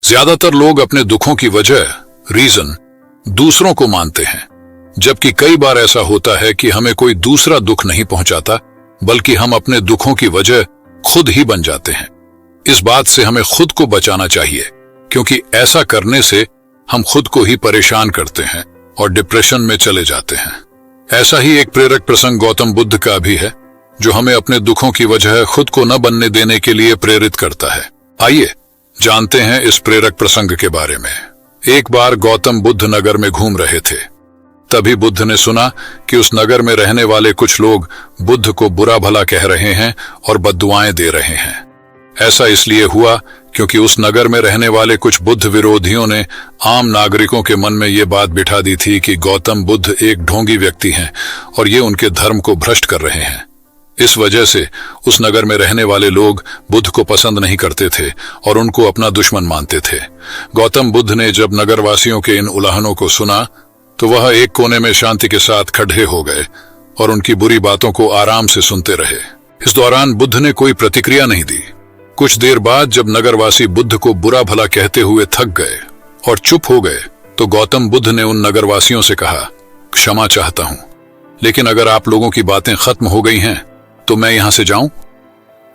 ज्यादातर लोग अपने दुखों की वजह रीजन दूसरों को मानते हैं, जबकि कई बार ऐसा होता है कि हमें कोई दूसरा दुख नहीं पहुंचाता, बल्कि हम अपने दुखों की वजह खुद ही बन जाते हैं। इस बात से हमें खुद को बचाना चाहिए, क्योंकि ऐसा करने से हम खुद को ही परेशान करते हैं और डिप्रेशन में चले जाते हैं। ऐसा ही एक प्रेरक प्रसंग गौतम बुद्ध का भी है, जो हमें अपने दुखों की वजह खुद को न बनने देने के लिए प्रेरित करता है। आइए जानते हैं इस प्रेरक प्रसंग के बारे में। एक बार गौतम बुद्ध नगर में घूम रहे थे। तभी बुद्ध ने सुना कि उस नगर में रहने वाले कुछ लोग बुद्ध को बुरा भला कह रहे हैं और बद्दुआएं दे रहे हैं। ऐसा इसलिए हुआ क्योंकि उस नगर में रहने वाले कुछ बुद्ध विरोधियों ने आम नागरिकों के मन में ये बात बिठा दी थी कि गौतम बुद्ध एक ढोंगी व्यक्ति हैं और ये उनके धर्म को भ्रष्ट कर रहे हैं। इस वजह से उस नगर में रहने वाले लोग बुद्ध को पसंद नहीं करते थे और उनको अपना दुश्मन मानते थे। गौतम बुद्ध ने जब नगरवासियों के इन उलाहनों को सुना तो वह एक कोने में शांति के साथ खड़े हो गए और उनकी बुरी बातों को आराम से सुनते रहे। इस दौरान बुद्ध ने कोई प्रतिक्रिया नहीं दी। कुछ देर बाद जब नगरवासी बुद्ध को बुरा भला कहते हुए थक गए और चुप हो गए, तो गौतम बुद्ध ने उन नगरवासियों से कहा, क्षमा चाहता हूं, लेकिन अगर आप लोगों की बातें खत्म हो गई हैं तो मैं यहां से जाऊं?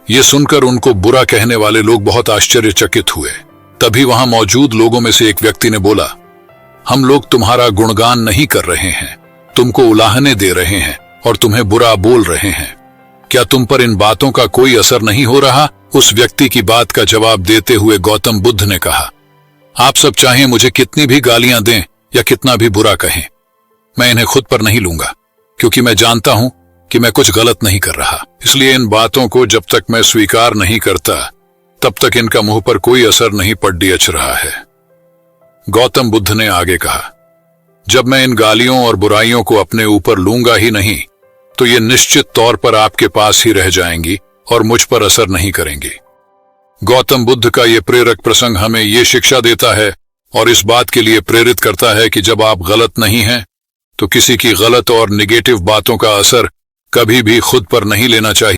ये सुनकर उनको बुरा कहने वाले लोग बहुत आश्चर्यचकित हुए। तभी वहां मौजूद लोगों में से एक व्यक्ति ने बोला, हम लोग तुम्हारा गुणगान नहीं कर रहे हैं, तुमको उलाहने दे रहे हैं और तुम्हें बुरा बोल रहे हैं। क्या तुम पर इन बातों का कोई असर नहीं हो रहा? उस व्यक्ति की बात का जवाब देते हुए गौतम बुद्ध ने कहा, आप सब चाहें मुझे कितनी भी गालियां दें या कितना भी बुरा कहें, मैं इन्हें खुद पर नहीं लूंगा, क्योंकि मैं जानता हूं कि मैं कुछ गलत नहीं कर रहा। इसलिए इन बातों को जब तक मैं स्वीकार नहीं करता, तब तक इनका मुंह पर कोई असर नहीं पड़ रहा है। गौतम बुद्ध ने आगे कहा, जब मैं इन गालियों और बुराइयों को अपने ऊपर लूंगा ही नहीं, तो ये निश्चित तौर पर आपके पास ही रह जाएंगी और मुझ पर असर नहीं करेंगी। गौतम बुद्ध का ये प्रेरक प्रसंग हमें ये शिक्षा देता है और इस बात के लिए प्रेरित करता है कि जब आप गलत नहीं हैं, तो किसी की गलत और निगेटिव बातों का असर कभी भी खुद पर नहीं लेना चाहिए।